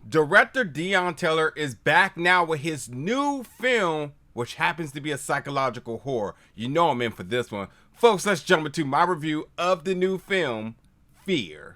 Director Deon Taylor is back now with his new film, which happens to be a psychological horror. You know I'm in for this one. Folks, let's jump into my review of the new film, Fear.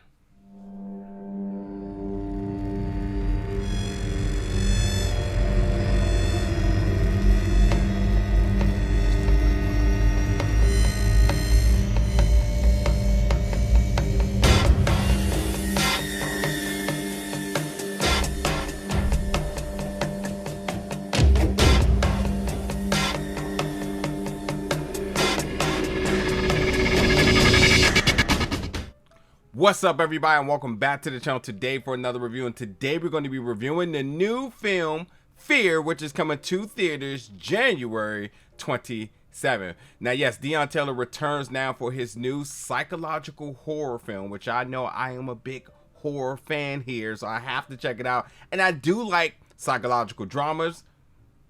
What's up, everybody, and welcome back to the channel today for another review. And today we're going to be reviewing the new film Fear, which is coming to theaters January 27th. Now, yes, Deon Taylor returns now for his new psychological horror film, which I know I am a big horror fan here, so I have to check it out. And I do like psychological dramas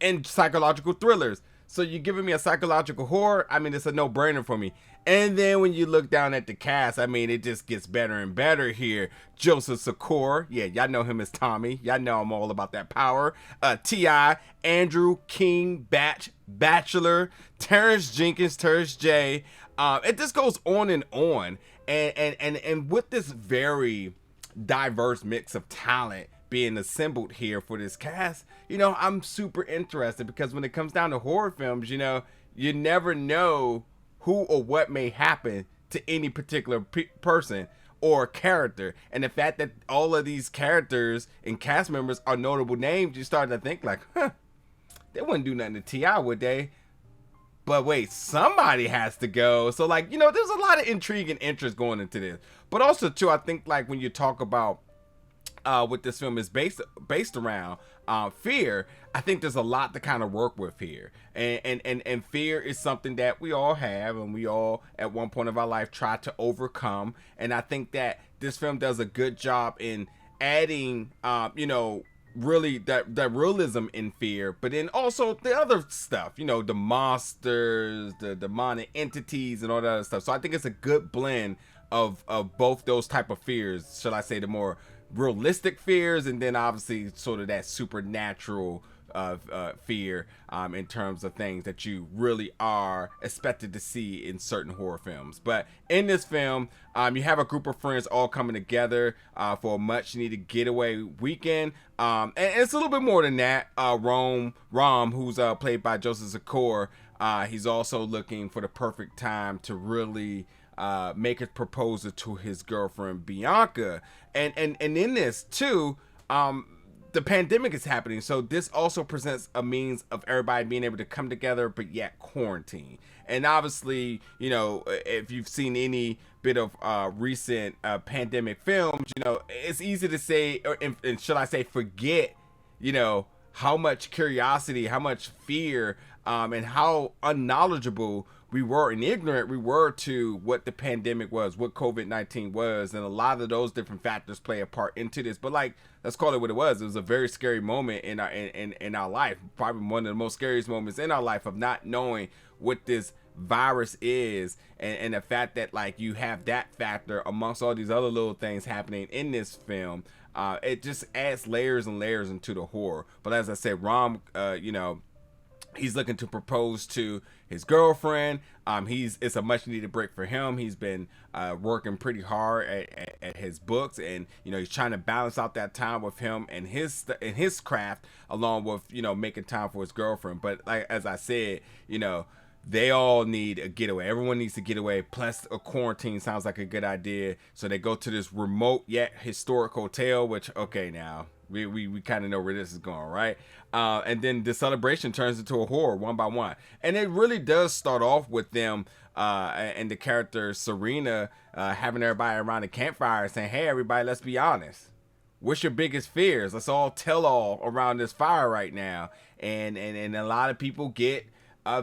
and psychological thrillers. So you're giving me a psychological horror, I mean, it's a no-brainer for me. And then when you look down at the cast, I mean, it just gets better and better here. Joseph Sikora, yeah, y'all know him as Tommy. Y'all know I'm all about that power. T.I., Andrew King, Bachelor, Terrence Jenkins, Terrence J. It just goes on and on. And with this very diverse mix of talent being assembled here for this cast, you know, I'm super interested because when it comes down to horror films, you know, you never know who or what may happen to any particular person or character. And the fact that all of these characters and cast members are notable names, you start to think like, they wouldn't do nothing to T.I., would they? But wait, somebody has to go. So, like, you know, there's a lot of intrigue and interest going into this. But also, too, I think, like, when you talk about what this film is based around, fear, I think there's a lot to kind of work with here. And fear is something that we all have, and we all at one point of our life try to overcome. And I think that this film does a good job in adding, you know, really that realism in fear, but then also the other stuff, you know, the monsters, the demonic entities, and all that other stuff. So I think it's a good blend of both those type of fears, shall I say, the more realistic fears, and then obviously sort of that supernatural fear in terms of things that you really are expected to see in certain horror films. But in this film, you have a group of friends all coming together for a much needed getaway weekend, and it's a little bit more than that. Rom, who's played by Joseph Sikora, he's also looking for the perfect time to really make a proposal to his girlfriend Bianca, and in this too, the pandemic is happening, so this also presents a means of everybody being able to come together, but yet quarantine. And obviously, you know, if you've seen any bit of recent pandemic films, you know, it's easy to say, and should I say, forget, you know, how much curiosity, how much fear, and how unknowledgeable we were and ignorant we were to what the pandemic was, what COVID-19 was, and a lot of those different factors play a part into this. But like, let's call it what it was. It was a very scary moment in our life, probably one of the most scariest moments in our life, of not knowing what this virus is, and the fact that, like, you have that factor amongst all these other little things happening in this film. It just adds layers and layers into the horror. But as I said, Rom, you know, he's looking to propose to his girlfriend. It's a much needed break for him. He's been working pretty hard at his books, and you know, he's trying to balance out that time with him and his craft, along with, you know, making time for his girlfriend. But like, as I said, you know, they all need a getaway. Everyone needs to get away. Plus, a quarantine sounds like a good idea. So they go to this remote yet historic hotel, which, okay, now we kind of know where this is going, right? And then the celebration turns into a horror one by one. And it really does start off with them and the character Serena having everybody around the campfire saying, hey, everybody, let's be honest. What's your biggest fears? Let's all tell all around this fire right now. And a lot of people get I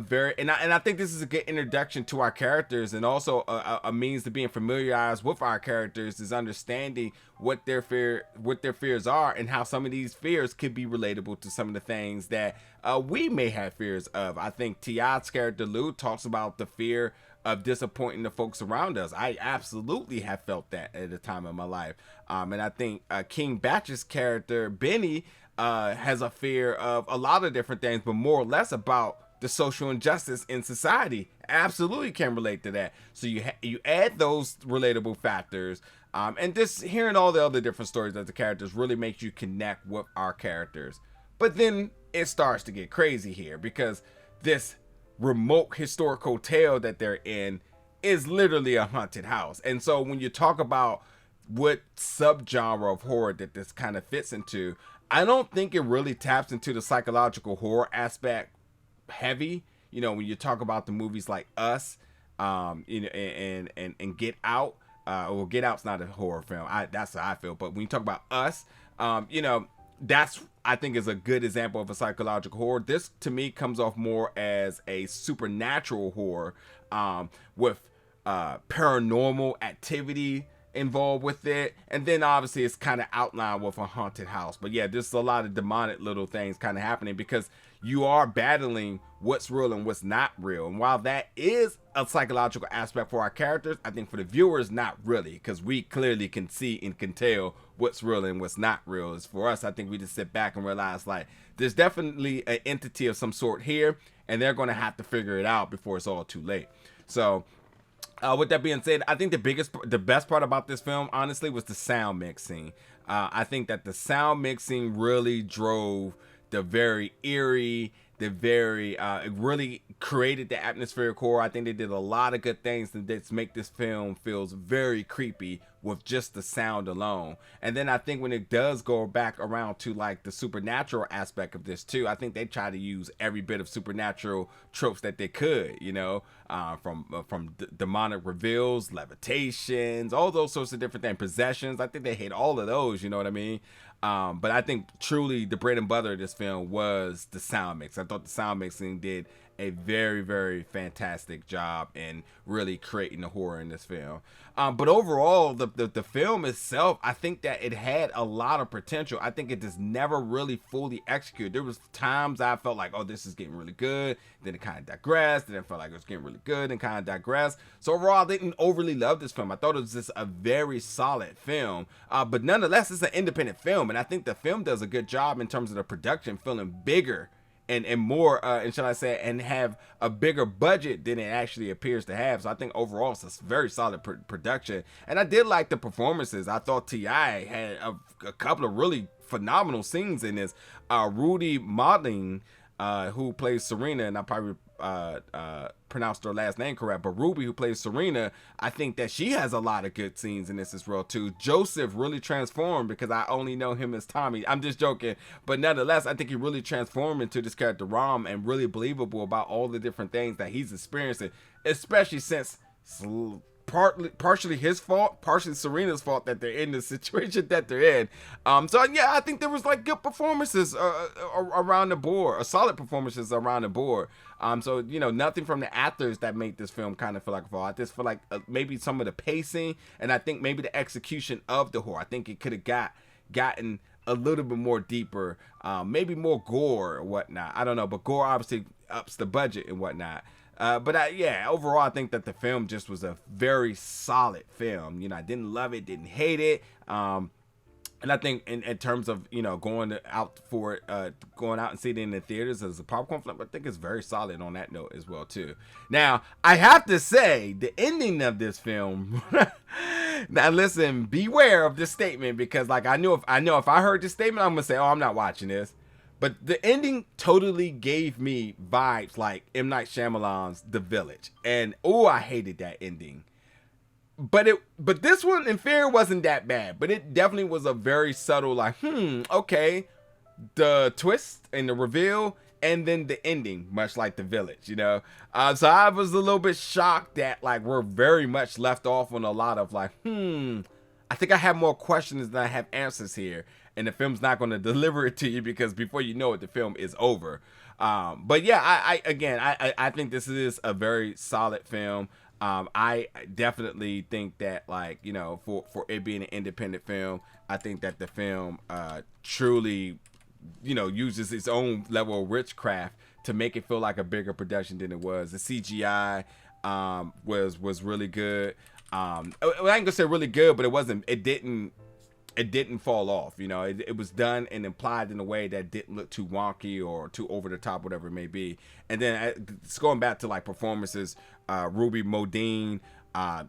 think this is a good introduction to our characters, and also a means to being familiarized with our characters, is understanding what their fears are, and how some of these fears could be relatable to some of the things that we may have fears of. I think T.I.'s character Lou talks about the fear of disappointing the folks around us. I absolutely have felt that at a time in my life. And I think King Batch's character, Benny, has a fear of a lot of different things, but more or less about the social injustice in society. Absolutely can relate to that. So you add those relatable factors, and just hearing all the other different stories of the characters really makes you connect with our characters. But then it starts to get crazy here, because this remote historical tale that they're in is literally a haunted house. And so when you talk about what subgenre of horror that this kind of fits into, I don't think it really taps into the psychological horror aspect heavy. You know, when you talk about the movies like Us, you know, and Get Out, well, Get Out's not a horror film. That's how I feel. But when you talk about Us, you know, that's, I think, is a good example of a psychological horror. This to me comes off more as a supernatural horror, with paranormal activity involved with it, and then obviously it's kind of outlined with a haunted house. But yeah, there's a lot of demonic little things kind of happening, because you are battling what's real and what's not real. And while that is a psychological aspect for our characters, I think for the viewers, not really, because we clearly can see and can tell what's real and what's not real. Is for us, I think we just sit back and realize, like, there's definitely an entity of some sort here, and they're going to have to figure it out before it's all too late. So with that being said, I think the best part about this film, honestly, was the sound mixing. I think that the sound mixing really drove the very eerie, it really created the atmospheric horror. I think they did a lot of good things to make this film feels very creepy with just the sound alone. And then I think when it does go back around to like the supernatural aspect of this too, I think they try to use every bit of supernatural tropes that they could, you know, from demonic reveals, levitations, all those sorts of different things, possessions. I think they hit all of those, you know what I mean? But I think truly the bread and butter of this film was the sound mix. I thought the sound mixing did a very, very fantastic job in really creating the horror in this film. But overall, the film itself, I think that it had a lot of potential. I think it just never really fully executed. There was times I felt like, oh, this is getting really good. Then it kind of digressed. Then I felt like it was getting really good and kind of digressed. So overall, I didn't overly love this film. I thought it was just a very solid film. But nonetheless, it's an independent film. And I think the film does a good job in terms of the production feeling bigger and more, and shall I say, and have a bigger budget than it actually appears to have. So I think overall it's a very solid production. And I did like the performances. I thought T.I. had a couple of really phenomenal scenes in this. Rudy Modeling, who plays Serena, and I probably pronounced her last name correct, but Ruby, who plays Serena, I think that she has a lot of good scenes in this as well too. Joseph really transformed, because I only know him as Tommy. I'm just joking, but nonetheless, I think he really transformed into this character Rom, and really believable about all the different things that he's experiencing, especially since partially his fault, partially Serena's fault that they're in the situation that they're in. So yeah, I think there was like good performances around the board, solid performances around the board. So you know, nothing from the actors that made this film kind of feel like a fall. I just feel like maybe some of the pacing, and I think maybe the execution of the horror. I think it could have gotten a little bit more deeper, maybe more gore or whatnot. I don't know, but gore obviously ups the budget and whatnot. But yeah, overall, I think that the film just was a very solid film. You know, I didn't love it, didn't hate it. And I think in terms of, you know, going out and seeing it in the theaters as a popcorn flip, I think it's very solid on that note as well too. Now, I have to say, the ending of this film. Now, listen, beware of this statement, because like I know if I heard this statement, I'm gonna say, oh, I'm not watching this. But the ending totally gave me vibes like M. Night Shyamalan's The Village. And oh, I hated that ending. But this one, in fair, wasn't that bad. But it definitely was a very subtle, like, okay. The twist and the reveal, and then the ending, much like The Village, you know. So I was a little bit shocked that, like, we're very much left off on a lot of, like, I think I have more questions than I have answers here. And the film's not going to deliver it to you, because before you know it, the film is over. But yeah, I think this is a very solid film. I definitely think that, like, you know, for it being an independent film, I think that the film truly, you know, uses its own level of witchcraft to make it feel like a bigger production than it was. The CGI was really good. I ain't gonna say really good, but it didn't fall off. You know, it was done and implied in a way that didn't look too wonky or too over the top, whatever it may be. And then it's going back to like performances, Ruby Modine,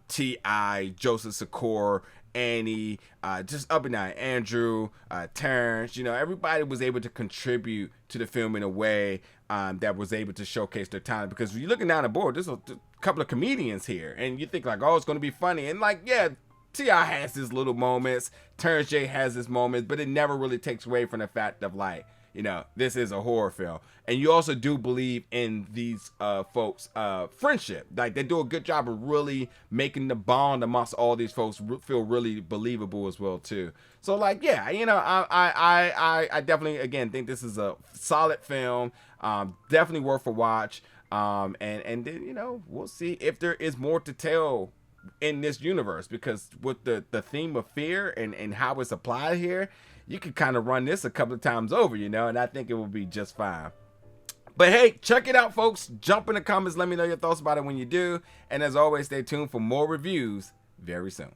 T.I., Joseph Sikora, Annie, just up and down, Andrew, Terrence, you know, everybody was able to contribute to the film in a way that was able to showcase their talent. Because when you're looking down the board, there's a couple of comedians here, and you think like, oh, it's going to be funny. And like, yeah, T.I. has his little moments, Terrence J has his moments, but it never really takes away from the fact of like, you know, this is a horror film. And you also do believe in these folks' friendship. Like, they do a good job of really making the bond amongst all these folks feel really believable as well, too. So, like, yeah, you know, I definitely, again, think this is a solid film. Definitely worth a watch. And then, you know, we'll see if there is more to tell in this universe, because with the theme of fear and how it's applied here, you could kind of run this a couple of times over, you know, and I think it will be just fine. But hey, check it out, folks. Jump in the comments, let me know your thoughts about it when you do, and as always, stay tuned for more reviews very soon.